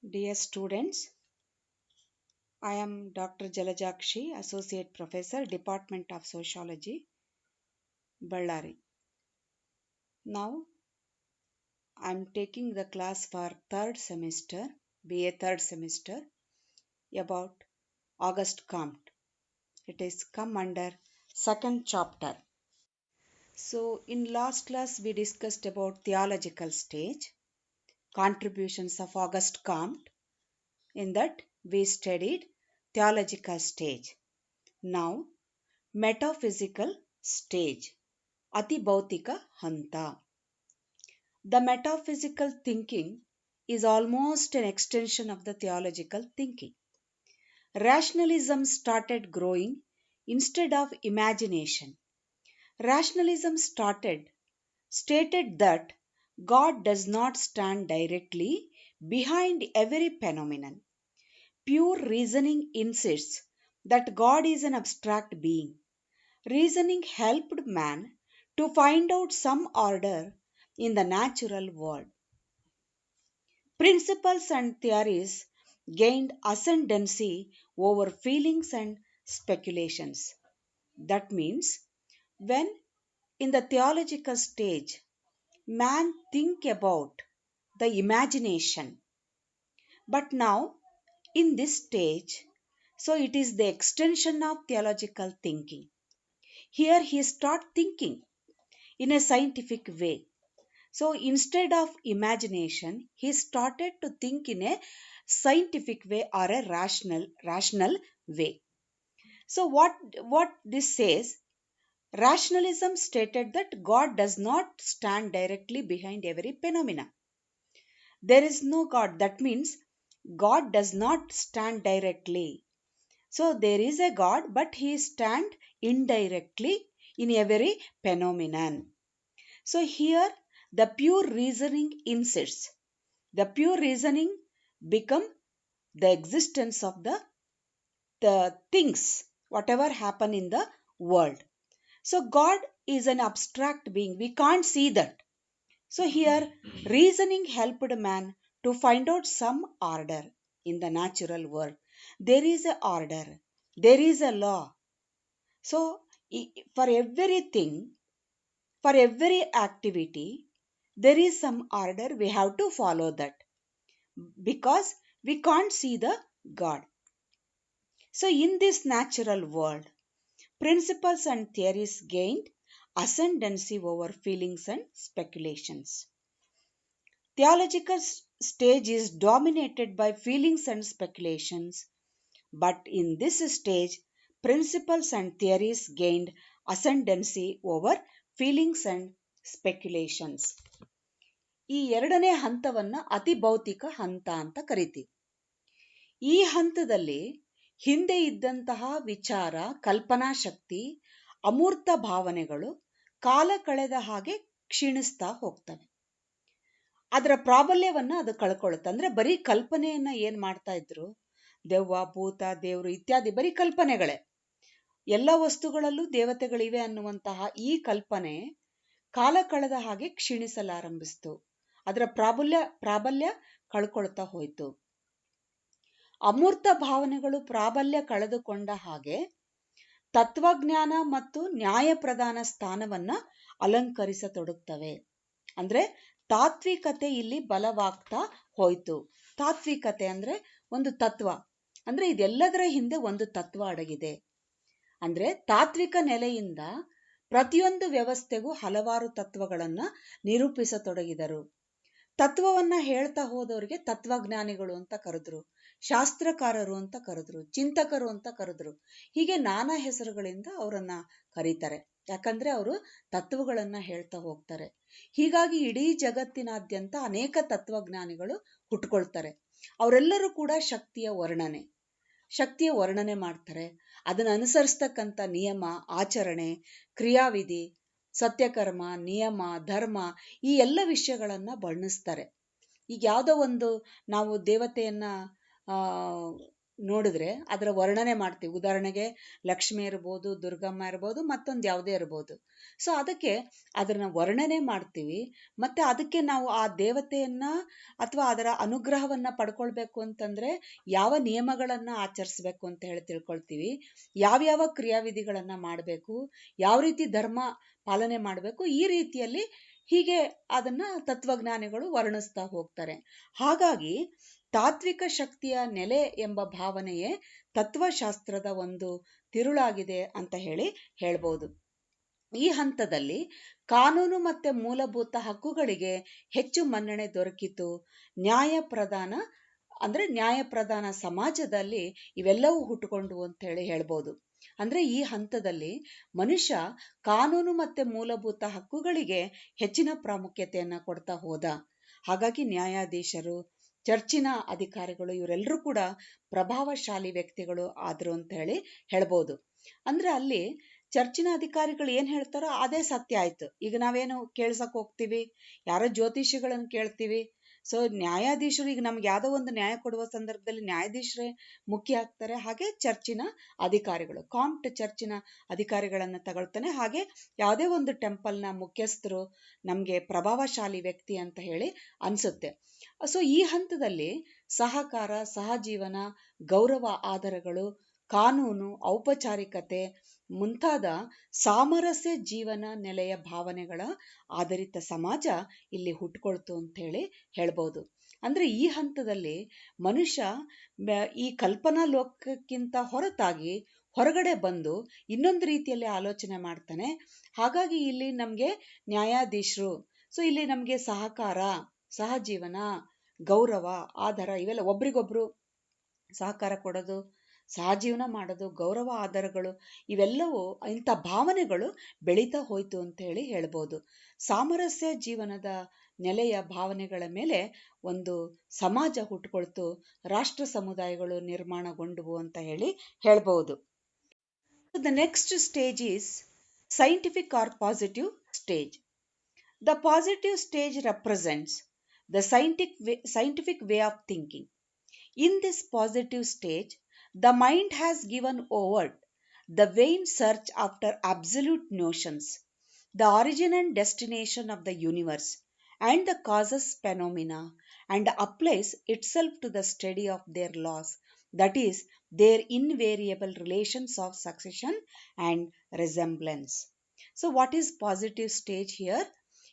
Dear students, I am Dr. Jalajakshi, Associate Professor, Department of Sociology, Ballari. Now, I am taking the class for third semester, BA third semester, about Auguste Comte. It is come under second chapter. So, in last class, we discussed about theological stage, contributions of Auguste Comte. In that, we studied theological stage. Now, metaphysical stage, ಅತಿ ಭೌತಿಕ ಹಂತ. The metaphysical thinking is almost an extension of the theological thinking. Rationalism started growing instead of imagination. Rationalism stated that God does not stand directly behind every phenomenon. Pure reasoning insists that God is an abstract being. Reasoning helped man to find out some order in the natural world. Principles and theories gained ascendancy over feelings and speculations. That means when in the theological stage man think about the imagination, but now in this stage, so it is the extension of theological thinking. Here he start thinking in a scientific way. So instead of imagination, he started to think in a scientific way or a rational way. So what this says, rationalism stated that God does not stand directly behind every phenomena. There is no God. That means God does not stand directly. So there is a God, but he stands indirectly in every phenomenon. So here the pure reasoning insists. The pure reasoning become the existence of the things, whatever happen in the world. So God is an abstract being. We can't see that. So here reasoning helped man to find out some order in the natural world. There is a order. There is a law. So for everything, for every activity, there is some order. We have to follow that because we can't see the God. So in this natural world, principles and theories gained ascendancy over feelings and speculations. Theological stage is dominated by feelings and speculations, but in this stage, principles and theories gained ascendancy over feelings and speculations. ಈ ಎರಡನೇ ಹಂತವನ್ನ ಅತಿ ಭೌತಿಕ ಹಂತ ಅಂತ ಕರಿತೀವಿ. ಈ ಹಂತದಲ್ಲಿ ಹಿಂದೆ ಇದ್ದಂತಹ ವಿಚಾರ, ಕಲ್ಪನಾ ಶಕ್ತಿ, ಅಮೂರ್ತ ಭಾವನೆಗಳು ಕಾಲ ಕಳೆದ ಹಾಗೆ ಕ್ಷೀಣಿಸ್ತಾ ಹೋಗ್ತವೆ. ಅದರ ಪ್ರಾಬಲ್ಯವನ್ನ ಅದು ಕಳ್ಕೊಳ್ಳುತ್ತೆ. ಅಂದ್ರೆ ಬರೀ ಕಲ್ಪನೆಯನ್ನ ಏನ್ ಮಾಡ್ತಾ ಇದ್ರು, ದೆವ್ವ, ಭೂತ, ದೇವರು ಇತ್ಯಾದಿ ಬರೀ ಕಲ್ಪನೆಗಳೇ. ಎಲ್ಲ ವಸ್ತುಗಳಲ್ಲೂ ದೇವತೆಗಳಿವೆ ಅನ್ನುವಂತಹ ಈ ಕಲ್ಪನೆ ಕಾಲ ಕಳೆದ ಹಾಗೆ ಕ್ಷೀಣಿಸಲಾರಂಭಿಸ್ತು. ಅದರ ಪ್ರಾಬಲ್ಯ ಕಳ್ಕೊಳ್ತಾ ಹೋಯ್ತು. ಅಮೂರ್ತ ಭಾವನೆಗಳು ಪ್ರಾಬಲ್ಯ ಕಳೆದುಕೊಂಡ ಹಾಗೆ ತತ್ವಜ್ಞಾನ ಮತ್ತು ನ್ಯಾಯ ಪ್ರಧಾನ ಸ್ಥಾನವನ್ನ ಅಲಂಕರಿಸತೊಡಗ್ತವೆ. ಅಂದ್ರೆ ತಾತ್ವಿಕತೆ ಇಲ್ಲಿ ಬಲವಾಗ್ತಾ ಹೋಯ್ತು. ತಾತ್ವಿಕತೆ ಅಂದ್ರೆ ಒಂದು ತತ್ವ. ಅಂದ್ರೆ ಇದೆಲ್ಲದರ ಹಿಂದೆ ಒಂದು ತತ್ವ ಅಡಗಿದೆ. ಅಂದ್ರೆ ತಾತ್ವಿಕ ನೆಲೆಯಿಂದ ಪ್ರತಿಯೊಂದು ವ್ಯವಸ್ಥೆಗೂ ಹಲವಾರು ತತ್ವಗಳನ್ನ ನಿರೂಪಿಸತೊಡಗಿದರು. ತತ್ವವನ್ನ ಹೇಳ್ತಾ ಹೋದವರಿಗೆ ತತ್ವಜ್ಞಾನಿಗಳು ಅಂತ ಕರೆದ್ರು, ಶಾಸ್ತ್ರಕಾರರು ಅಂತ ಕರೆದ್ರು, ಚಿಂತಕರು ಅಂತ ಕರೆದ್ರು. ಹೀಗೆ ನಾನಾ ಹೆಸರುಗಳಿಂದ ಅವರನ್ನ ಕರೀತಾರೆ. ಯಾಕಂದ್ರೆ ಅವರು ತತ್ವಗಳನ್ನ ಹೇಳ್ತಾ ಹೋಗ್ತಾರೆ. ಹೀಗಾಗಿ ಇಡೀ ಜಗತ್ತಿನಾದ್ಯಂತ ಅನೇಕ ತತ್ವಜ್ಞಾನಿಗಳು ಹುಟ್ಕೊಳ್ತಾರೆ. ಅವರೆಲ್ಲರೂ ಕೂಡ ಶಕ್ತಿಯ ವರ್ಣನೆ ಮಾಡ್ತಾರೆ. ಅದನ್ನ ಅನುಸರಿಸ್ತಕ್ಕಂಥ ನಿಯಮ, ಆಚರಣೆ, ಕ್ರಿಯಾವಿಧಿ, ಸತ್ಯಕರ್ಮ, ನಿಯಮ, ಧರ್ಮ ಈ ಎಲ್ಲ ವಿಷಯಗಳನ್ನ ಬಣ್ಣಿಸ್ತಾರೆ. ಈಗ ಯಾವುದೋ ಒಂದು ನಾವು ದೇವತೆಯನ್ನ ನೋಡಿದ್ರೆ ಅದರ ವರ್ಣನೆ ಮಾಡ್ತೀವಿ. ಉದಾಹರಣೆಗೆ ಲಕ್ಷ್ಮಿ ಇರ್ಬೋದು, ದುರ್ಗಮ್ಮ ಇರ್ಬೋದು, ಮತ್ತೊಂದು ಯಾವುದೇ ಇರ್ಬೋದು. ಸೊ ಅದಕ್ಕೆ ಅದನ್ನ ವರ್ಣನೆ ಮಾಡ್ತೀವಿ. ಮತ್ತೆ ಅದಕ್ಕೆ ನಾವು ಆ ದೇವತೆಯನ್ನ ಅಥವಾ ಅದರ ಅನುಗ್ರಹವನ್ನ ಪಡ್ಕೊಳ್ಬೇಕು ಅಂತಂದ್ರೆ ಯಾವ ನಿಯಮಗಳನ್ನ ಆಚರಿಸ್ಬೇಕು ಅಂತ ಹೇಳಿ ತಿಳ್ಕೊಳ್ತೀವಿ. ಯಾವ್ಯಾವ ಕ್ರಿಯಾವಿಧಿಗಳನ್ನ ಮಾಡಬೇಕು, ಯಾವ ರೀತಿ ಧರ್ಮ ಪಾಲನೆ ಮಾಡಬೇಕು, ಈ ರೀತಿಯಲ್ಲಿ ಹೀಗೆ ಅದನ್ನ ತತ್ವಜ್ಞಾನಿಗಳು ವರ್ಣಿಸ್ತಾ ಹೋಗ್ತಾರೆ. ಹಾಗಾಗಿ ತಾತ್ವಿಕ ಶಕ್ತಿಯ ನೆಲೆ ಎಂಬ ಭಾವನೆಯೇ ತತ್ವಶಾಸ್ತ್ರದ ಒಂದು ತಿರುಳಾಗಿದೆ ಅಂತ ಹೇಳ್ಬೋದು. ಈ ಹಂತದಲ್ಲಿ ಕಾನೂನು ಮತ್ತೆ ಮೂಲಭೂತ ಹಕ್ಕುಗಳಿಗೆ ಹೆಚ್ಚು ಮನ್ನಣೆ ದೊರಕಿತು. ನ್ಯಾಯಪ್ರಧಾನ ಸಮಾಜದಲ್ಲಿ ಇವೆಲ್ಲವೂ ಹುಟ್ಟುಕೊಂಡ್ವು ಅಂತ ಹೇಳ್ಬೋದು. ಅಂದ್ರೆ ಈ ಹಂತದಲ್ಲಿ ಮನುಷ್ಯ ಕಾನೂನು ಮತ್ತೆ ಮೂಲಭೂತ ಹಕ್ಕುಗಳಿಗೆ ಹೆಚ್ಚಿನ ಪ್ರಾಮುಖ್ಯತೆಯನ್ನ ಕೊಡ್ತಾ ಹೋದ. ಹಾಗಾಗಿ ನ್ಯಾಯಾಧೀಶರು, ಚರ್ಚಿನ ಅಧಿಕಾರಿಗಳು ಇವರೆಲ್ಲರೂ ಕೂಡ ಪ್ರಭಾವಶಾಲಿ ವ್ಯಕ್ತಿಗಳು ಆದ್ರು ಅಂತ ಹೇಳ್ಬೋದು. ಅಂದ್ರೆ ಅಲ್ಲಿ ಚರ್ಚಿನ ಅಧಿಕಾರಿಗಳು ಏನ್ ಹೇಳ್ತಾರೋ ಅದೇ ಸತ್ಯ ಆಯ್ತು. ಈಗ ನಾವೇನು ಕೇಳ್ಸಕ್ ಹೋಗ್ತೀವಿ, ಯಾರೋ ಜ್ಯೋತಿಷಿಗಳನ್ನ ಕೇಳ್ತೀವಿ. ಸೊ ನ್ಯಾಯಾಧೀಶರು, ಈಗ ನಮ್ಗೆ ಯಾವ್ದೋ ಒಂದು ನ್ಯಾಯ ಕೊಡುವ ಸಂದರ್ಭದಲ್ಲಿ ನ್ಯಾಯಾಧೀಶರೇ ಮುಖ್ಯ ಆಗ್ತಾರೆ. ಹಾಗೆ ಚರ್ಚಿನ ಅಧಿಕಾರಿಗಳು, ಕಾಂಪ್ಟ್ ಚರ್ಚಿನ ಅಧಿಕಾರಿಗಳನ್ನ ತಗೊಳ್ತಾನೆ. ಹಾಗೆ ಯಾವುದೇ ಒಂದು ಟೆಂಪಲ್ನ ಮುಖ್ಯಸ್ಥರು ನಮ್ಗೆ ಪ್ರಭಾವಶಾಲಿ ವ್ಯಕ್ತಿ ಅಂತ ಅನ್ಸುತ್ತೆ. ಸೊ ಈ ಹಂತದಲ್ಲಿ ಸಹಕಾರ, ಸಹಜೀವನ, ಗೌರವ ಆಧಾರಗಳು, ಕಾನೂನು, ಔಪಚಾರಿಕತೆ ಮುಂತಾದ ಸಾಮರಸ್ಯ ಜೀವನ ನೆಲೆಯ ಭಾವನೆಗಳ ಆಧಾರಿತ ಸಮಾಜ ಇಲ್ಲಿ ಹುಟ್ಕೊಳ್ತು ಅಂತ ಹೇಳ್ಬೋದು. ಅಂದ್ರೆ ಈ ಹಂತದಲ್ಲಿ ಮನುಷ್ಯ ಈ ಕಲ್ಪನಾ ಲೋಕಕ್ಕಿಂತ ಹೊರತಾಗಿ ಹೊರಗಡೆ ಬಂದು ಇನ್ನೊಂದು ರೀತಿಯಲ್ಲಿ ಆಲೋಚನೆ ಮಾಡ್ತಾನೆ. ಹಾಗಾಗಿ ಇಲ್ಲಿ ನಮ್ಗೆ ನ್ಯಾಯಾಧೀಶರು, ಸೊ ಇಲ್ಲಿ ನಮ್ಗೆ ಸಹಕಾರ, ಸಹಜೀವನ, ಗೌರವ, ಆಧಾರ, ಇವೆಲ್ಲ ಒಬ್ರಿಗೊಬ್ರು ಸಹಕಾರ ಕೊಡೋದು, ಸಹಜೀವನ ಮಾಡೋದು, ಗೌರವ ಆಧಾರಗಳು, ಇವೆಲ್ಲವೂ ಇಂಥ ಭಾವನೆಗಳು ಬೆಳೀತಾ ಹೋಯ್ತು ಅಂತ ಹೇಳ್ಬೋದು. ಸಾಮರಸ್ಯ ಜೀವನದ ನೆಲೆಯ ಭಾವನೆಗಳ ಮೇಲೆ ಒಂದು ಸಮಾಜ ಹುಟ್ಕೊಳ್ತು, ರಾಷ್ಟ್ರ ಸಮುದಾಯಗಳು ನಿರ್ಮಾಣಗೊಂಡವು ಅಂತ ಹೇಳ್ಬೋದು. The next stage is scientific or positive stage. The positive stage represents the scientific way of thinking. In this positive stage, the mind has given over the vain search after absolute notions, the origin and destination of the universe, and the causes phenomena, and applies itself to the study of their laws, that is, their invariable relations of succession and resemblance. So what is positive stage here?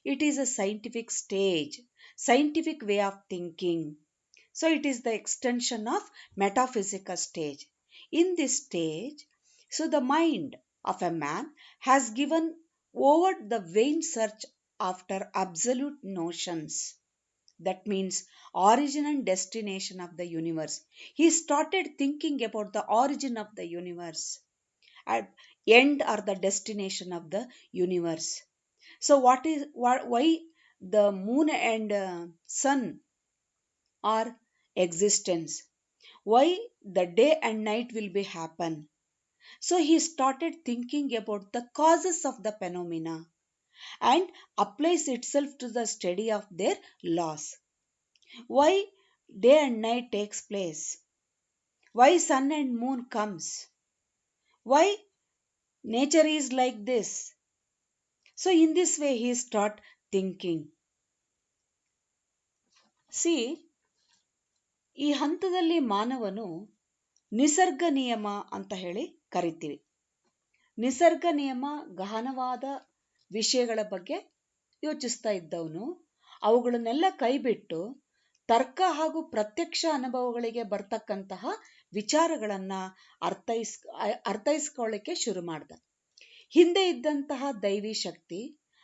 It is a scientific stage, scientific way of thinking. So it is the extension of metaphysical stage. In this stage, so the mind of a man has given over the vain search after absolute notions. That means origin and destination of the universe. He started thinking about the origin of the universe, at end or the destination of the universe. So why the moon and sun are existence? Why the day and night will be happen? So he started thinking about the causes of the phenomena and applies itself to the study of their laws. Why day and night takes place? Why sun and moon comes? Why nature is like this? So in this way he start thinking. See, ಈ ಹಂತದಲ್ಲಿ ಮಾನವನು ನಿಸರ್ಗ ನಿಯಮ ಅಂತ ಕರಿತೀವಿ. ನಿಸರ್ಗ ನಿಯಮ ಗಹನವಾದ ವಿಷಯಗಳ ಬಗ್ಗೆ ಯೋಚಿಸ್ತಾ ಇದ್ದವನು ಅವುಗಳನ್ನೆಲ್ಲ ಕೈಬಿಟ್ಟು ತರ್ಕ ಹಾಗೂ ಪ್ರತ್ಯಕ್ಷ ಅನುಭವಗಳಿಗೆ ಬರ್ತಕ್ಕಂತಹ ವಿಚಾರಗಳನ್ನ ಅರ್ಥೈಸ್ಕೊಳ್ಳಿಕ್ಕೆ ಶುರು ಮಾಡ್ದ. ಹಿಂದೆ ಇದ್ದಂತಹ ದೈವಿ ಶಕ್ತಿ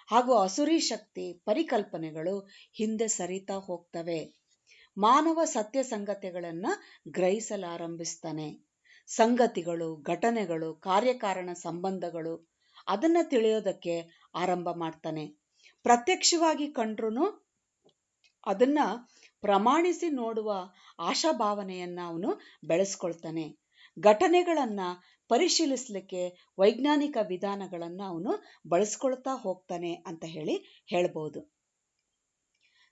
ಹಾಗೂ ಅಸುರಿ ಶಕ್ತಿ ಪರಿಕಲ್ಪನೆಗಳು ಹಿಂದೆ ಸರಿತಾ ಹೋಗ್ತವೆ. ಮಾನವ ಸತ್ಯ ಸಂಗತಿಗಳನ್ನ ಗ್ರಹಿಸಲಾರಂಭಿಸ್ತಾನೆ. ಸಂಗತಿಗಳು, ಘಟನೆಗಳು, ಕಾರ್ಯಕಾರಣ ಸಂಬಂಧಗಳು ಅದನ್ನ ತಿಳಿಯೋದಕ್ಕೆ ಆರಂಭ ಮಾಡ್ತಾನೆ. ಪ್ರತ್ಯಕ್ಷವಾಗಿ ಕಂಡ್ರೂ ಅದನ್ನ ಪ್ರಮಾಣಿಸಿ ನೋಡುವ ಆಶಾಭಾವನೆಯನ್ನ ಅವನು ಬೆಳೆಸ್ಕೊಳ್ತಾನೆ. ಘಟನೆಗಳನ್ನ ಪರಿಶೀಲಿಸ್ಲಿಕ್ಕೆ ವೈಜ್ಞಾನಿಕ ವಿಧಾನಗಳನ್ನ ಅವನು ಬಳಸ್ಕೊಳ್ತಾ ಹೋಗ್ತಾನೆ ಅಂತ ಹೇಳ್ಬೋದು.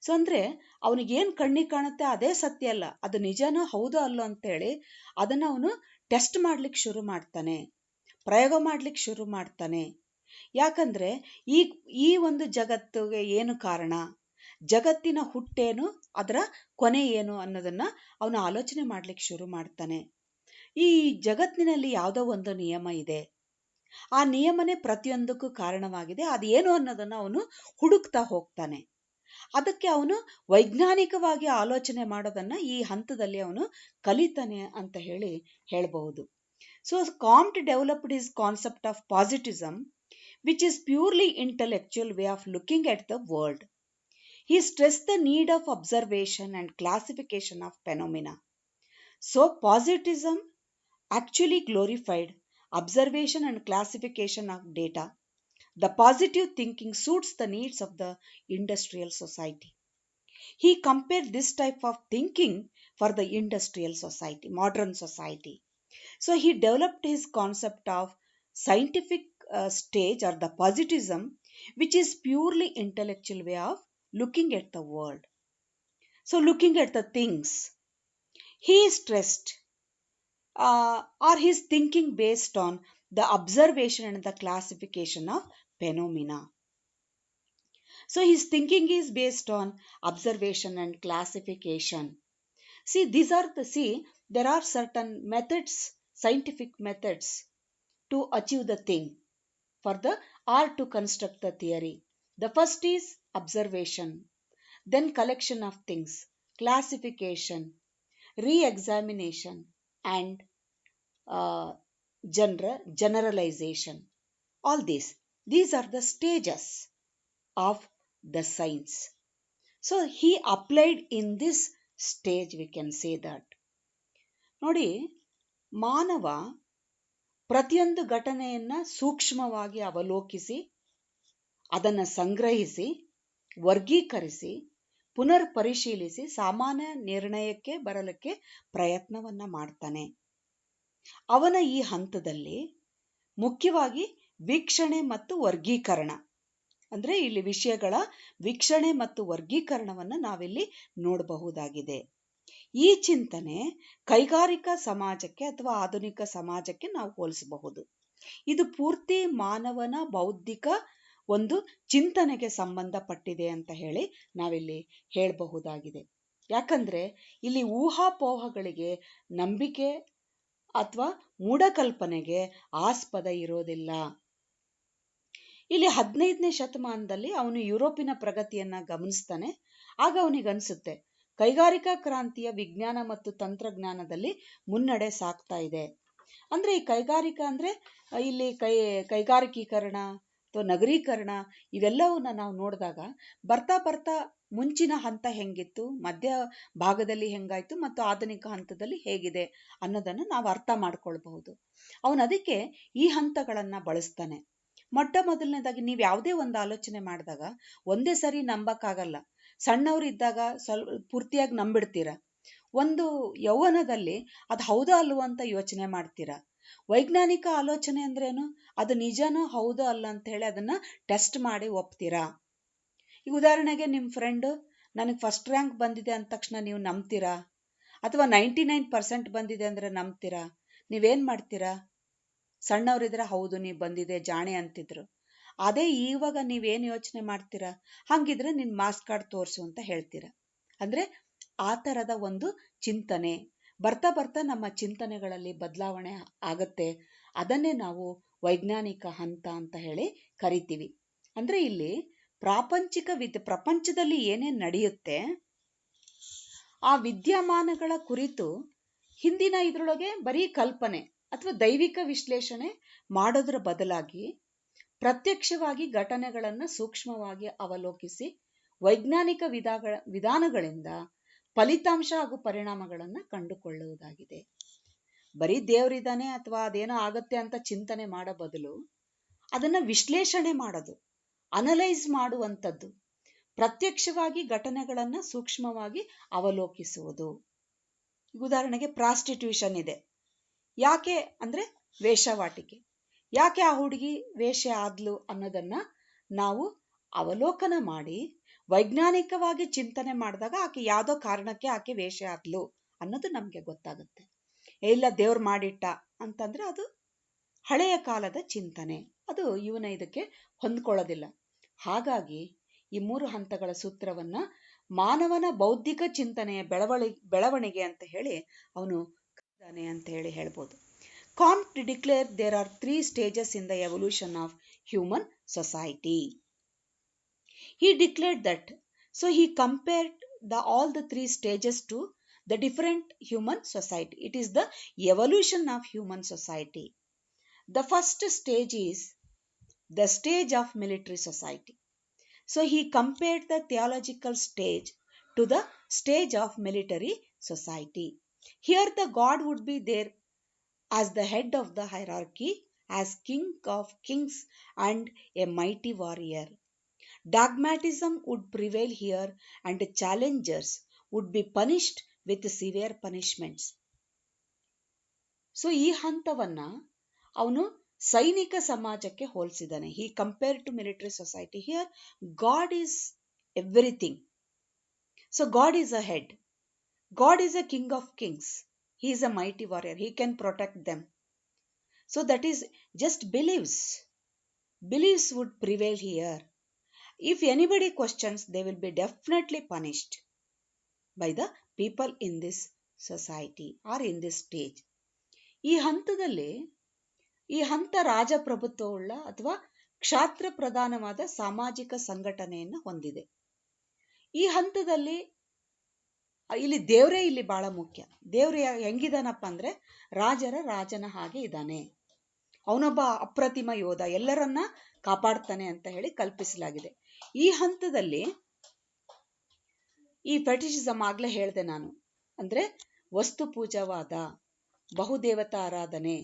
ಸೊ ಅಂದರೆ ಅವನಿಗೇನು ಕಣ್ಣಿಗೆ ಕಾಣುತ್ತೆ ಅದೇ ಸತ್ಯ ಅಲ್ಲ, ಅದು ನಿಜನೋ ಹೌದೋ ಅಲ್ಲೋ ಅಂತೇಳಿ ಅದನ್ನು ಅವನು ಟೆಸ್ಟ್ ಮಾಡ್ಲಿಕ್ಕೆ ಶುರು ಮಾಡ್ತಾನೆ, ಪ್ರಯೋಗ ಮಾಡ್ಲಿಕ್ಕೆ ಶುರು ಮಾಡ್ತಾನೆ. ಯಾಕಂದ್ರೆ ಈ ಒಂದು ಜಗತ್ತಿಗೆ ಏನು ಕಾರಣ, ಜಗತ್ತಿನ ಹುಟ್ಟೇನು, ಅದರ ಕೊನೆ ಏನು ಅನ್ನೋದನ್ನ ಅವನು ಆಲೋಚನೆ ಮಾಡ್ಲಿಕ್ಕೆ ಶುರು ಮಾಡ್ತಾನೆ. ಈ ಜಗತ್ತಿನಲ್ಲಿ ಯಾವುದೋ ಒಂದು ನಿಯಮ ಇದೆ, ಆ ನಿಯಮನೇ ಪ್ರತಿಯೊಂದಕ್ಕೂ ಕಾರಣವಾಗಿದೆ, ಅದೇನು ಅನ್ನೋದನ್ನ ಅವನು ಹುಡುಕ್ತಾ ಹೋಗ್ತಾನೆ. ಅದಕ್ಕೆ ಅವನು ವೈಜ್ಞಾನಿಕವಾಗಿ ಆಲೋಚನೆ ಮಾಡೋದನ್ನ ಈ ಹಂತದಲ್ಲಿ ಅವನು ಕಲಿತಾನೆ ಅಂತ ಹೇಳಬಹುದು. So Comte developed his concept of positivism, which is purely intellectual way of looking at the world. He stressed the need of observation and classification of phenomena. So positivism actually glorified observation and classification of data. The positive thinking suits the needs of the industrial society. He compared this type of thinking for the industrial society, modern society. So he developed his concept of scientific stage or the positivism, which is purely intellectual way of looking at the world. So looking at the things, he stressed or his thinking based on the observation and the classification of phenomena. So his thinking is based on observation and classification. There are certain methods, scientific methods to achieve the thing, for the or to construct the theory. The first is observation, then collection of things, classification, re-examination, and generalization. All these are the stages of the science. So he applied in this stage, we can say that. ನೋಡಿ, ಮಾನವ ಪ್ರತಿಯೊಂದು ಘಟನೆಯನ್ನ ಸೂಕ್ಷ್ಮವಾಗಿ ಅವಲೋಕಿಸಿ, ಅದನ್ನು ಸಂಗ್ರಹಿಸಿ, ವರ್ಗೀಕರಿಸಿ, ಪುನರ್ ಪರಿಶೀಲಿಸಿ ಸಾಮಾನ್ಯ ನಿರ್ಣಯಕ್ಕೆ ಬರಲಿಕ್ಕೆ ಪ್ರಯತ್ನವನ್ನ ಮಾಡ್ತಾನೆ. ಅವನ ಈ ಹಂತದಲ್ಲಿ ಮುಖ್ಯವಾಗಿ ವೀಕ್ಷಣೆ ಮತ್ತು ವರ್ಗೀಕರಣ, ಅಂದ್ರೆ ಇಲ್ಲಿ ವಿಷಯಗಳ ವೀಕ್ಷಣೆ ಮತ್ತು ವರ್ಗೀಕರಣವನ್ನು ನಾವಿಲ್ಲಿ ನೋಡಬಹುದಾಗಿದೆ. ಈ ಚಿಂತನೆ ಕೈಗಾರಿಕಾ ಸಮಾಜಕ್ಕೆ ಅಥವಾ ಆಧುನಿಕ ಸಮಾಜಕ್ಕೆ ನಾವು ಹೋಲಿಸಬಹುದು. ಇದು ಪೂರ್ತಿ ಮಾನವನ ಬೌದ್ಧಿಕ ಒಂದು ಚಿಂತನೆಗೆ ಸಂಬಂಧಪಟ್ಟಿದೆ ಅಂತ ನಾವಿಲ್ಲಿ ಹೇಳಬಹುದಾಗಿದೆ. ಯಾಕಂದ್ರೆ ಇಲ್ಲಿ ಊಹಾಪೋಹಗಳಿಗೆ, ನಂಬಿಕೆ ಅಥವಾ ಮೂಢಕಲ್ಪನೆಗೆ ಆಸ್ಪದ ಇರೋದಿಲ್ಲ. ಇಲ್ಲಿ 15ನೇ ಶತಮಾನದಲ್ಲಿ ಅವನು ಯುರೋಪಿನ ಪ್ರಗತಿಯನ್ನ ಗಮನಿಸ್ತಾನೆ. ಆಗ ಅವನಿಗನ್ಸುತ್ತೆ ಕೈಗಾರಿಕಾ ಕ್ರಾಂತಿಯ ವಿಜ್ಞಾನ ಮತ್ತು ತಂತ್ರಜ್ಞಾನದಲ್ಲಿ ಮುನ್ನಡೆ ಸಾಗ್ತಾ ಇದೆ. ಅಂದ್ರೆ ಈ ಕೈಗಾರಿಕಾ ಅಂದ್ರೆ ಇಲ್ಲಿ ಕೈಗಾರಿಕೀಕರಣ ಅಥವಾ ನಗರೀಕರಣ ಇವೆಲ್ಲವನ್ನ ನಾವು ನೋಡಿದಾಗ ಬರ್ತಾ ಬರ್ತಾ ಮುಂಚಿನ ಹಂತ ಹೆಂಗಿತ್ತು, ಮಧ್ಯ ಭಾಗದಲ್ಲಿ ಹೆಂಗಾಯ್ತು ಮತ್ತು ಆಧುನಿಕ ಹಂತದಲ್ಲಿ ಹೇಗಿದೆ ಅನ್ನೋದನ್ನು ನಾವು ಅರ್ಥ ಮಾಡ್ಕೊಳ್ಬಹುದು. ಅವನು ಅದಕ್ಕೆ ಈ ಹಂತಗಳನ್ನ ಬಳಸ್ತಾನೆ. ಮೊಟ್ಟ ಮೊದಲನೇದಾಗಿ ನೀವು ಯಾವುದೇ ಒಂದು ಆಲೋಚನೆ ಮಾಡಿದಾಗ ಒಂದೇ ಸರಿ ನಂಬಕ್ಕಾಗಲ್ಲ. ಸಣ್ಣವ್ರು ಇದ್ದಾಗ ಪೂರ್ತಿಯಾಗಿ ನಂಬಿಡ್ತೀರಾ. ಒಂದು ಯೌವನದಲ್ಲಿ ಅದು ಹೌದೋ ಅಲ್ವೋ ಅಂತ ಯೋಚನೆ ಮಾಡ್ತೀರಾ. ವೈಜ್ಞಾನಿಕ ಆಲೋಚನೆ ಅಂದ್ರೇನು, ಅದು ನಿಜನೋ ಹೌದೋ ಅಲ್ಲ ಅಂತ ಅದನ್ನ ಟೆಸ್ಟ್ ಮಾಡಿ ಒಪ್ತೀರಾ. ಈಗ ಉದಾಹರಣೆಗೆ ನಿಮ್ಮ ಫ್ರೆಂಡ್ ನನಗೆ ಫಸ್ಟ್ ರ್ಯಾಂಕ್ ಬಂದಿದೆ ಅಂದ ತಕ್ಷಣ ನೀವು ನಂಬ್ತೀರಾ? ಅಥವಾ 99% ಬಂದಿದೆ ಅಂದ್ರೆ ನಂಬ್ತೀರಾ? ನೀವೇನ್ ಮಾಡ್ತೀರಾ? ಸಣ್ಣವರಿದ್ರೆ ಹೌದು ನೀವು ಬಂದಿದೆ ಜಾಣೆ ಅಂತಿದ್ರು. ಅದೇ ಇವಾಗ ನೀವೇನು ಯೋಚನೆ ಮಾಡ್ತೀರಾ? ಹಂಗಿದ್ರೆ ನಿನ್ ಮಾರ್ಕ್ಸ್ ಕಾರ್ಡ್ ತೋರಿಸು ಅಂತ ಹೇಳ್ತೀರಾ. ಅಂದ್ರೆ ಆ ತರದ ಒಂದು ಚಿಂತನೆ ಬರ್ತಾ ಬರ್ತಾ ನಮ್ಮ ಚಿಂತನೆಗಳಲ್ಲಿ ಬದಲಾವಣೆ ಆಗತ್ತೆ. ಅದನ್ನೇ ನಾವು ವೈಜ್ಞಾನಿಕ ಹಂತ ಅಂತ ಕರಿತೀವಿ. ಅಂದ್ರೆ ಇಲ್ಲಿ ಪ್ರಪಂಚದಲ್ಲಿ ಏನೇನ್ ನಡೆಯುತ್ತೆ ಆ ವಿದ್ಯಮಾನಗಳ ಕುರಿತು ಹಿಂದಿನ ಇದ್ರೊಳಗೆ ಬರೀ ಕಲ್ಪನೆ ಅಥವಾ ದೈವಿಕ ವಿಶ್ಲೇಷಣೆ ಮಾಡೋದ್ರ ಬದಲಾಗಿ ಪ್ರತ್ಯಕ್ಷವಾಗಿ ಘಟನೆಗಳನ್ನು ಸೂಕ್ಷ್ಮವಾಗಿ ಅವಲೋಕಿಸಿ ವೈಜ್ಞಾನಿಕ ವಿಧಾನಗಳಿಂದ ಫಲಿತಾಂಶ ಹಾಗೂ ಪರಿಣಾಮಗಳನ್ನು ಕಂಡುಕೊಳ್ಳುವುದಾಗಿದೆ. ಬರೀ ದೇವರಿದ್ದಾನೆ ಅಥವಾ ಅದೇನೋ ಆಗತ್ತೆ ಅಂತ ಚಿಂತನೆ ಮಾಡೋ ಬದಲು ಅದನ್ನ ವಿಶ್ಲೇಷಣೆ ಮಾಡೋದು, ಅನಲೈಸ್ ಮಾಡುವಂಥದ್ದು, ಪ್ರತ್ಯಕ್ಷವಾಗಿ ಘಟನೆಗಳನ್ನು ಸೂಕ್ಷ್ಮವಾಗಿ ಅವಲೋಕಿಸುವುದು. ಉದಾಹರಣೆಗೆ ಪ್ರಾಸ್ಟಿಟ್ಯೂಷನ್ ಇದೆ. ಯಾಕೆ ಅಂದ್ರೆ ವೇಷವಾಟಿಕೆ. ಯಾಕೆ ಆ ಹುಡುಗಿ ವೇಷ ಆದ್ಲು ಅನ್ನೋದನ್ನ ನಾವು ಅವಲೋಕನ ಮಾಡಿ ವೈಜ್ಞಾನಿಕವಾಗಿ ಚಿಂತನೆ ಮಾಡಿದಾಗ ಆಕೆ ಯಾವುದೋ ಕಾರಣಕ್ಕೆ ಆಕೆ ವೇಷ ಆದ್ಲು ಅನ್ನೋದು ನಮಗೆ ಗೊತ್ತಾಗುತ್ತೆ. ಇಲ್ಲ ದೇವ್ರು ಮಾಡಿಟ್ಟ ಅಂತಂದ್ರೆ ಅದು ಹಳೆಯ ಕಾಲದ ಚಿಂತನೆ, ಅದು ಇವನ ಇದಕ್ಕೆ ಹೊಂದ್ಕೊಳ್ಳೋದಿಲ್ಲ. ಹಾಗಾಗಿ ಈ 3 ಹಂತಗಳ ಸೂತ್ರವನ್ನ ಮಾನವನ ಬೌದ್ಧಿಕ ಚಿಂತನೆಯ ಬೆಳವಣಿಗೆ ಅಂತ ಹೇಳಿ ಅವನು ಕರೆದಾನೆ ಅಂತ ಹೇಳಿ ಹೇಳ್ಬೋದು. Comte declared there are 3 stages in the evolution of human society. He declared that, so he compared all the 3 stages to the different human society. It is the evolution of human society. The first stage is the stage of military society. So he compared the theological stage to the stage of military society. Here the God would be there as the head of the hierarchy, as king of kings and a mighty warrior. Dogmatism would prevail here and challengers would be punished with severe punishments. So ಈ ಹಂತವನ್ನ ಅವನು ಸೈನಿಕ ಸಮಾಜಕ್ಕೆ ಹೋಲಿಸಿದ್ದಾನೆ. He compared to military society. Here God is everything. So God is a head. God is a king of kings. He is a mighty warrior. He can protect them. So that is just beliefs. Beliefs would prevail here. If anybody questions, they will be definitely punished by the people in this society or in this stage. ಈ ಹಂತದಲ್ಲಿ ಈ ಹಂತ ರಾಜಪ್ರಭುತ್ವವುಳ್ಳ ಅಥವಾ ಕ್ಷಾತ್ರ ಪ್ರಧಾನವಾದ ಸಾಮಾಜಿಕ ಸಂಘಟನೆಯನ್ನು ಹೊಂದಿದೆ. ಈ ಹಂತದಲ್ಲಿ ಇಲ್ಲಿ ದೇವರೇ ಇಲ್ಲಿ ಬಹಳ ಮುಖ್ಯ. ದೇವ್ರು ಹೆಂಗಿದಾನಪ್ಪ ಅಂದ್ರೆ ರಾಜನ ಹಾಗೆ ಇದ್ದಾನೆ. ಅವನೊಬ್ಬ ಅಪ್ರತಿಮ ಯೋಧ, ಎಲ್ಲರನ್ನ ಕಾಪಾಡ್ತಾನೆ ಅಂತ ಹೇಳಿ ಕಲ್ಪಿಸಲಾಗಿದೆ. ಈ ಹಂತದಲ್ಲಿ ಈ ಫೆಟಿಷಿಸಮ್ ಆಗ್ಲೇ ಹೇಳ್ದೆ ನಾನು, ಅಂದ್ರೆ ವಸ್ತು ಪೂಜಾವಾದ, ಬಹುದೇವತಾ ಆರಾಧನೆ,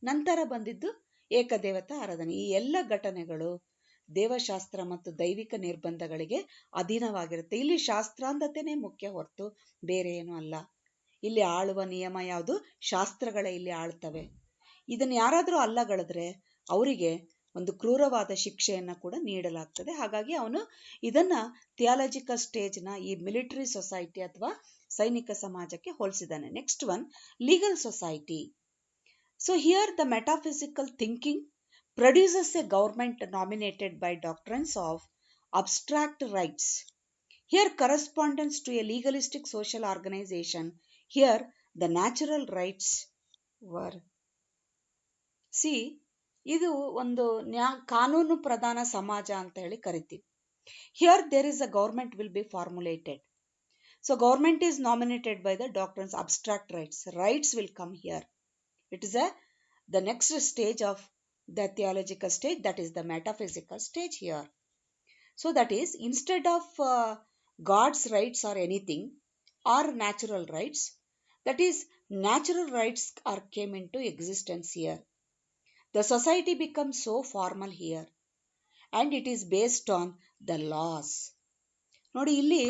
ನಂತರ ಬಂದಿದ್ದು ಏಕದೇವತಾ ಆರಾಧನೆ. ಈ ಎಲ್ಲ ಘಟನೆಗಳು ದೇವಶಾಸ್ತ್ರ ಮತ್ತು ದೈವಿಕ ನಿರ್ಬಂಧಗಳಿಗೆ ಅಧೀನವಾಗಿರುತ್ತೆ. ಇಲ್ಲಿ ಶಾಸ್ತ್ರಾಂಧತೆನೇ ಮುಖ್ಯ ಹೊರತು ಬೇರೆ ಏನು ಅಲ್ಲ. ಇಲ್ಲಿ ಆಳುವ ನಿಯಮ ಯಾವುದು? ಶಾಸ್ತ್ರಗಳೇ ಇಲ್ಲಿ ಆಳ್ತವೆ. ಇದನ್ನ ಯಾರಾದರೂ ಅಲ್ಲಗಳಿದ್ರೆ ಅವರಿಗೆ ಒಂದು ಕ್ರೂರವಾದ ಶಿಕ್ಷೆಯನ್ನ ಕೂಡ ನೀಡಲಾಗ್ತದೆ. ಹಾಗಾಗಿ ಅವನು ಇದನ್ನ ಥಿಯಾಲಜಿಕಲ್ ಸ್ಟೇಜ್ನ ಈ ಮಿಲಿಟರಿ ಸೊಸೈಟಿ ಅಥವಾ ಸೈನಿಕ ಸಮಾಜಕ್ಕೆ ಹೋಲಿಸಿದ್ದಾನೆ. Next one, legal society. So here the metaphysical thinking produces a government nominated by doctrines of abstract rights. Here correspondence to a legalistic social organization. Here the natural rights were. See, ಇದು ಒಂದು ಕಾನೂನು ಪ್ರಧಾನ ಸಮಾಜ ಅಂತ ಹೇಳಿ ಕರಿತೀವಿ. Here there is a government will be formulated. So government is nominated by the doctrines abstract rights. Rights will come here. It is the next stage of the theological stage, that is the metaphysical stage here. So that is, instead of God's rights or anything or natural rights, that is natural rights are came into existence here. The society becomes so formal here and it is based on the laws. ನೋಡಿ, ಇಲ್ಲಿ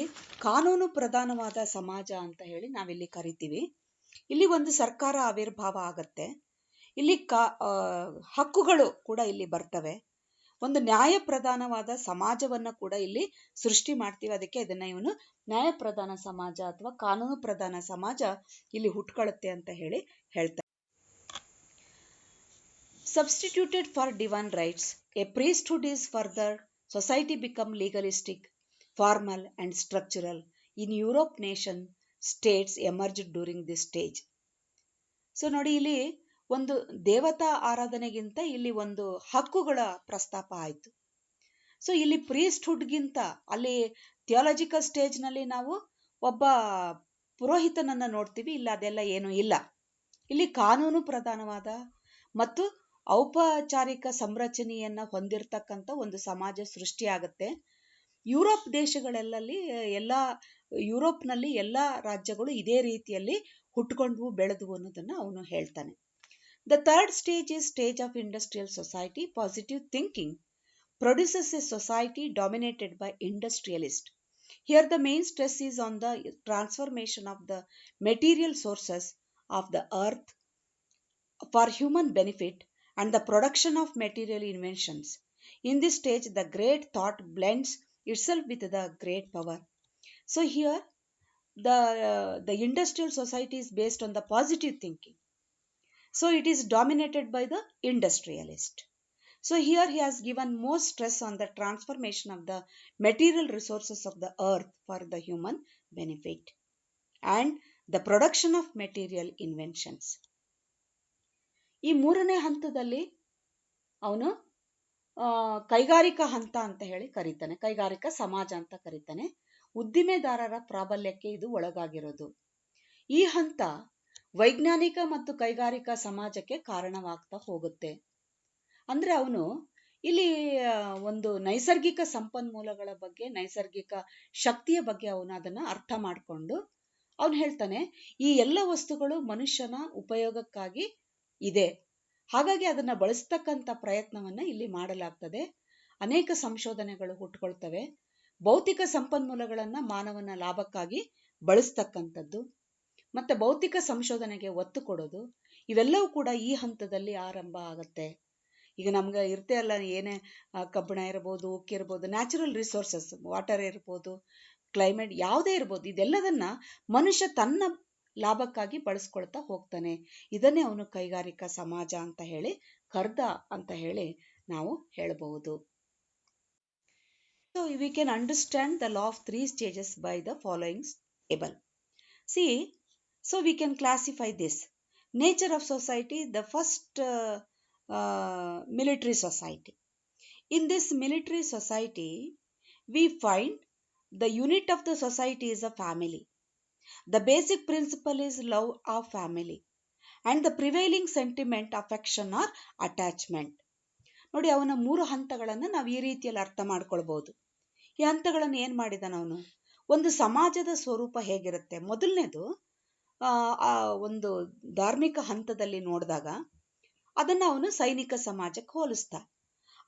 ಕಾನೂನು ಪ್ರಧಾನವಾದ ಸಮಾಜ ಅಂತ ಹೇಳಿ ನಾವಿಲ್ಲಿ ಕರಿತೀವಿ. ಇಲ್ಲಿ ಒಂದು ಸರ್ಕಾರ ಆವಿರ್ಭಾವ ಆಗತ್ತೆ. ಇಲ್ಲಿ ಹಕ್ಕುಗಳು ಕೂಡ ಇಲ್ಲಿ ಬರ್ತವೆ. ಒಂದು ನ್ಯಾಯ ಪ್ರಧಾನವಾದ ಸಮಾಜವನ್ನ ಕೂಡ ಇಲ್ಲಿ ಸೃಷ್ಟಿ ಮಾಡ್ತೀವಿ. ಅದಕ್ಕೆ ಇದನ್ನ ಇವನು ನ್ಯಾಯ ಪ್ರಧಾನ ಸಮಾಜ ಅಥವಾ ಕಾನೂನು ಪ್ರಧಾನ ಸಮಾಜ ಇಲ್ಲಿ ಹುಟ್ಕೊಳ್ಳುತ್ತೆ ಅಂತ ಹೇಳಿ ಹೇಳ್ತಾರೆ. Substituted for divine rights, a priesthood is further. Society become legalistic, formal and structural. In Europe nation states emerged during this stage. So ನೋಡಿ, ಇಲ್ಲಿ ಒಂದು ದೇವತಾ ಆರಾಧನೆಗಿಂತ ಇಲ್ಲಿ ಒಂದು ಹಕ್ಕುಗಳ ಪ್ರಸ್ತಾಪ ಆಯಿತು. ಸೊ ಇಲ್ಲಿ ಪ್ರೀಸ್ಟ್ಹುಡ್ಗಿಂತ ಅಲ್ಲಿ ಥಿಯಾಲಜಿಕಲ್ ಸ್ಟೇಜ್ನಲ್ಲಿ ನಾವು ಒಬ್ಬ ಪುರೋಹಿತನನ್ನ ನೋಡ್ತೀವಿ. ಇಲ್ಲ, ಅದೆಲ್ಲ ಏನೂ ಇಲ್ಲ. ಇಲ್ಲಿ ಕಾನೂನು ಪ್ರಧಾನವಾದ ಮತ್ತು ಔಪಚಾರಿಕ ಸಂರಚನೆಯನ್ನ ಹೊಂದಿರತಕ್ಕಂಥ ಒಂದು ಸಮಾಜ ಸೃಷ್ಟಿಯಾಗುತ್ತೆ. ಯುರೋಪ್ ದೇಶಗಳೆಲ್ಲಲ್ಲಿ ಯುರೋಪ್ನಲ್ಲಿ ಎಲ್ಲ ರಾಜ್ಯಗಳು ಇದೇ ರೀತಿಯಲ್ಲಿ ಹುಟ್ಕೊಂಡ್ವು, ಬೆಳೆದವು ಅನ್ನೋದನ್ನ ಅವನು ಹೇಳ್ತಾನೆ. The third stage is stage of industrial society. Positive thinking produces a society dominated by industrialists. Here the main stress is on the transformation of the material sources of the earth for human benefit and the production of material inventions. In this stage, the great thought blends itself with the great power. So here the industrial society is based on the positive thinking. So it is dominated by the industrialist. So here he has given more stress on the transformation of the material resources of the earth for the human benefit and the production of material inventions. ಈ ಮೂರನೇ ಹಂತದಲ್ಲಿ ಅವನು ಕೈಗಾರಿಕಾ ಹಂತ ಅಂತ ಹೇಳಿ ಕರೀತಾನೆ, ಕೈಗಾರಿಕಾ ಸಮಾಜ ಅಂತ ಕರೀತಾನೆ. ಉದ್ದಿಮೆದಾರರ ಪ್ರಾಬಲ್ಯಕ್ಕೆ ಇದು ಒಳಗಾಗಿರೋದು. ಈ ಹಂತ ವೈಜ್ಞಾನಿಕ ಮತ್ತು ಕೈಗಾರಿಕಾ ಸಮಾಜಕ್ಕೆ ಕಾರಣವಾಗ್ತಾ ಹೋಗುತ್ತೆ. ಅಂದ್ರೆ ಅವನು ಇಲ್ಲಿ ಒಂದು ನೈಸರ್ಗಿಕ ಸಂಪನ್ಮೂಲಗಳ ಬಗ್ಗೆ, ನೈಸರ್ಗಿಕ ಶಕ್ತಿಯ ಬಗ್ಗೆ ಅವನು ಅದನ್ನ ಅರ್ಥ ಮಾಡಿಕೊಂಡು ಅವನು ಹೇಳ್ತಾನೆ, ಈ ಎಲ್ಲ ವಸ್ತುಗಳು ಮನುಷ್ಯನ ಉಪಯೋಗಕ್ಕಾಗಿ ಇದೆ, ಹಾಗಾಗಿ ಅದನ್ನ ಬಳಸ್ತಕ್ಕಂಥ ಪ್ರಯತ್ನವನ್ನ ಇಲ್ಲಿ ಮಾಡಲಾಗ್ತದೆ. ಅನೇಕ ಸಂಶೋಧನೆಗಳು ಹುಟ್ಟುಕೊಳ್ತವೆ. ಭೌತಿಕ ಸಂಪನ್ಮೂಲಗಳನ್ನ ಮಾನವನ ಲಾಭಕ್ಕಾಗಿ ಬಳಸ್ತಕ್ಕಂಥದ್ದು ಮತ್ತೆ ಭೌತಿಕ ಸಂಶೋಧನೆಗೆ ಒತ್ತು ಕೊಡೋದು, ಇವೆಲ್ಲವೂ ಕೂಡ ಈ ಹಂತದಲ್ಲಿ ಆರಂಭ ಆಗತ್ತೆ. ಈಗ ನಮ್ಗೆ ಇರ್ತೇ ಅಲ್ಲ, ಏನೇ ಕಬ್ಬಿಣ ಇರ್ಬೋದು, ಉಕ್ಕಿರ್ಬೋದು, ನ್ಯಾಚುರಲ್ ರಿಸೋರ್ಸಸ್, ವಾಟರ್ ಇರ್ಬೋದು, ಕ್ಲೈಮೇಟ್ ಯಾವುದೇ ಇರ್ಬೋದು, ಇದೆಲ್ಲದನ್ನ ಮನುಷ್ಯ ತನ್ನ ಲಾಭಕ್ಕಾಗಿ ಬಳಸ್ಕೊಳ್ತಾ ಹೋಗ್ತಾನೆ. ಇದನ್ನೇ ಅವನು ಕೈಗಾರಿಕಾ ಸಮಾಜ ಅಂತ ಹೇಳಿ ಕರ್ದ ಅಂತ ಹೇಳಿ ನಾವು ಹೇಳಬಹುದು. So we can understand the law of 3 stages by the following table. See, so we can classify this. Nature of society, the first military society. In this military society, we find the unit of the society is a family. The basic principle is love of family and the prevailing sentiment, affection or attachment. ನೋಡಿ, ಅವನ 3 ಹಂತಗಳನ್ನು ನಾವು ಈ ರೀತಿಯಲ್ಲಿ ಅರ್ಥ ಮಾಡ್ಕೊಳ್ಬಹುದು. ಈ ಹಂತಗಳನ್ನು ಏನ್ ಮಾಡಿದಾನ ಅವನು? ಒಂದು ಸಮಾಜದ ಸ್ವರೂಪ ಹೇಗಿರುತ್ತೆ, ಮೊದಲನೇದು ಒಂದು ಧಾರ್ಮಿಕ ಹಂತದಲ್ಲಿ ನೋಡಿದಾಗ ಅದನ್ನ ಅವನು ಸೈನಿಕ ಸಮಾಜಕ್ಕೆ ಹೋಲಿಸ್ತಾ.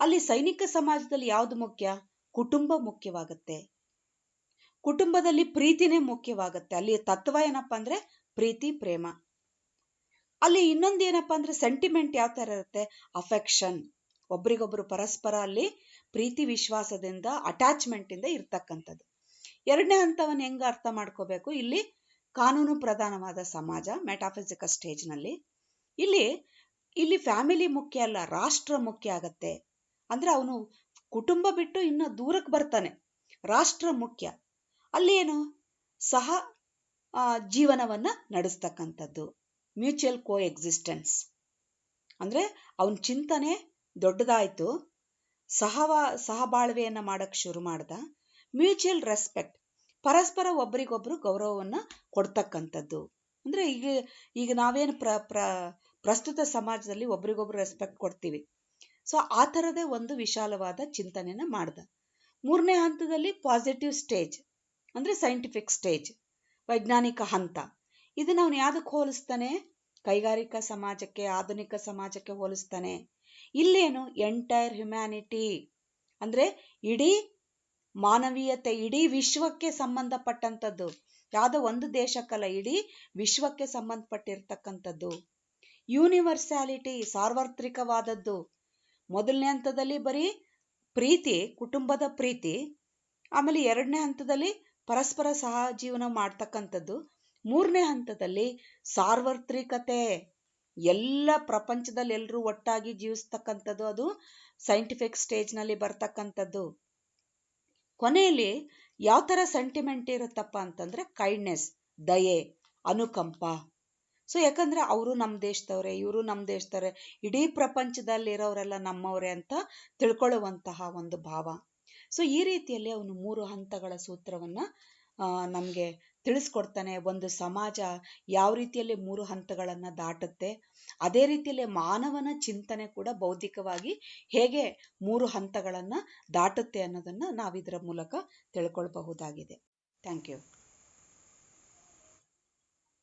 ಅಲ್ಲಿ ಸೈನಿಕ ಸಮಾಜದಲ್ಲಿ ಯಾವುದು ಮುಖ್ಯ? ಕುಟುಂಬ ಮುಖ್ಯವಾಗುತ್ತೆ. ಕುಟುಂಬದಲ್ಲಿ ಪ್ರೀತಿನೇ ಮುಖ್ಯವಾಗುತ್ತೆ. ಅಲ್ಲಿ ತತ್ವ ಏನಪ್ಪಾ ಅಂದ್ರೆ ಪ್ರೀತಿ, ಪ್ರೇಮ. ಅಲ್ಲಿ ಇನ್ನೊಂದು ಏನಪ್ಪಾ ಅಂದ್ರೆ ಸೆಂಟಿಮೆಂಟ್ ಯಾವ ತರ ಇರುತ್ತೆ? ಅಫೆಕ್ಷನ್, ಒಬ್ರಿಗೊಬ್ರು ಪರಸ್ಪರ ಅಲ್ಲಿ ಪ್ರೀತಿ ವಿಶ್ವಾಸದಿಂದ, ಅಟ್ಯಾಚ್ಮೆಂಟ್ ಇಂದ ಇರ್ತಕ್ಕಂಥದ್ದು. ಎರಡನೇ ಹಂತವನ್ನು ಹೆಂಗ ಅರ್ಥ ಮಾಡ್ಕೋಬೇಕು? ಇಲ್ಲಿ ಕಾನೂನು ಪ್ರಧಾನವಾದ ಸಮಾಜ, ಮೆಟಾಫಿಸಿಕಲ್ ಸ್ಟೇಜ್ ನಲ್ಲಿ ಇಲ್ಲಿ ಫ್ಯಾಮಿಲಿ ಮುಖ್ಯ ಅಲ್ಲ, ರಾಷ್ಟ್ರ ಮುಖ್ಯ ಆಗತ್ತೆ. ಅಂದ್ರೆ ಅವನು ಕುಟುಂಬ ಬಿಟ್ಟು ಇನ್ನು ದೂರಕ್ಕೆ ಬರ್ತಾನೆ, ರಾಷ್ಟ್ರ ಮುಖ್ಯ. ಅಲ್ಲಿ ಏನು? ಸಹ ಜೀವನವನ್ನ ನಡೆಸ್ತಕ್ಕಂಥದ್ದು, ಮ್ಯೂಚುವಲ್ ಕೋ ಎಕ್ಸಿಸ್ಟೆನ್ಸ್. ಅಂದ್ರೆ ಅವನ ಚಿಂತನೆ ದೊಡ್ಡದಾಯ್ತು, ಸಹಬಾಳ್ವೆಯನ್ನ ಮಾಡಕ್ ಶುರು ಮಾಡ್ದ. ಮ್ಯೂಚುವಲ್ ರೆಸ್ಪೆಕ್ಟ್, ಪರಸ್ಪರ ಒಬ್ಬರಿಗೊಬ್ರು ಗೌರವವನ್ನ ಕೊಡ್ತಕ್ಕಂಥದ್ದು. ಅಂದ್ರೆ ಈಗ ನಾವೇನು ಪ್ರಸ್ತುತ ಸಮಾಜದಲ್ಲಿ ಒಬ್ರಿಗೊಬ್ರು ರೆಸ್ಪೆಕ್ಟ್ ಕೊಡ್ತೀವಿ. ಸೊ ಆ ಥರದೇ ಒಂದು ವಿಶಾಲವಾದ ಚಿಂತನೆನ ಮಾಡ್ದ. ಮೂರನೇ ಹಂತದಲ್ಲಿ ಪಾಸಿಟಿವ್ ಸ್ಟೇಜ್ ಅಂದ್ರೆ ಸೈಂಟಿಫಿಕ್ ಸ್ಟೇಜ್, ವೈಜ್ಞಾನಿಕ ಹಂತ. ಇದನ್ನ ಅವನು ಯಾವ್ದಕ್ಕೆ ಹೋಲಿಸ್ತಾನೆ? ಕೈಗಾರಿಕಾ ಸಮಾಜಕ್ಕೆ, ಆಧುನಿಕ ಸಮಾಜಕ್ಕೆ ಹೋಲಿಸ್ತಾನೆ. ಇಲ್ಲೇನು? ಎಂಟೈರ್ ಹ್ಯುಮ್ಯಾನಿಟಿ ಅಂದ್ರೆ ಇಡೀ ಮಾನವೀಯತೆ, ಇಡೀ ವಿಶ್ವಕ್ಕೆ ಸಂಬಂಧಪಟ್ಟಂಥದ್ದು. ಯಾವುದೋ ಒಂದು ದೇಶಕ್ಕಲ್ಲ, ಇಡೀ ವಿಶ್ವಕ್ಕೆ ಸಂಬಂಧಪಟ್ಟಿರ್ತಕ್ಕಂಥದ್ದು. ಯೂನಿವರ್ಸ್ಯಾಲಿಟಿ, ಸಾರ್ವತ್ರಿಕವಾದದ್ದು. ಮೊದಲನೇ ಹಂತದಲ್ಲಿ ಬರೀ ಪ್ರೀತಿ, ಕುಟುಂಬದ ಪ್ರೀತಿ. ಆಮೇಲೆ ಎರಡನೇ ಹಂತದಲ್ಲಿ ಪರಸ್ಪರ ಸಹಜೀವನ ಮಾಡ್ತಕ್ಕಂಥದ್ದು. ಮೂರನೇ ಹಂತದಲ್ಲಿ ಸಾರ್ವತ್ರಿಕತೆ, ಎಲ್ಲ ಪ್ರಪಂಚದಲ್ಲಿ ಎಲ್ಲರೂ ಒಟ್ಟಾಗಿ ಜೀವಿಸ್ತಕ್ಕಂಥದ್ದು. ಅದು ಸೈಂಟಿಫಿಕ್ ಸ್ಟೇಜ್ ನಲ್ಲಿ ಬರ್ತಕ್ಕಂಥದ್ದು. ಕೊನೆಯಲ್ಲಿ ಯಾವ ತರ ಸೆಂಟಿಮೆಂಟ್ ಇರುತ್ತಪ್ಪ ಅಂತಂದ್ರೆ ಕೈಂಡ್ನೆಸ್, ದಯೆ, ಅನುಕಂಪ. ಸೊ ಯಾಕಂದ್ರೆ ಅವರು ನಮ್ಮ ದೇಶದವ್ರೆ, ಇವರು ನಮ್ಮ ದೇಶದವ್ರೆ, ಇಡೀ ಪ್ರಪಂಚದಲ್ಲಿರೋರೆಲ್ಲ ನಮ್ಮವ್ರೆ ಅಂತ ತಿಳ್ಕೊಳ್ಳುವಂತಹ ಒಂದು ಭಾವ. ಸೊ ಈ ರೀತಿಯಲ್ಲಿ ಅವನು 3 ಹಂತಗಳ ಸೂತ್ರವನ್ನ ನಮ್ಗೆ ತಿಳಿಸ್ಕೊಡ್ತಾನೆ. ಒಂದು ಸಮಾಜ ಯಾವ ರೀತಿಯಲ್ಲಿ 3 ಹಂತಗಳನ್ನ ದಾಟುತ್ತೆ, ಅದೇ ರೀತಿಯಲ್ಲಿ ಮಾನವನ ಚಿಂತನೆ ಕೂಡ ಬೌದ್ಧಿಕವಾಗಿ ಹೇಗೆ 3 ಹಂತಗಳನ್ನ ದಾಟುತ್ತೆ ಅನ್ನೋದನ್ನ ನಾವಿದರ ಮೂಲಕ ತಿಳ್ಕೊಳ್ಬಹುದಾಗಿದೆ. Thank you.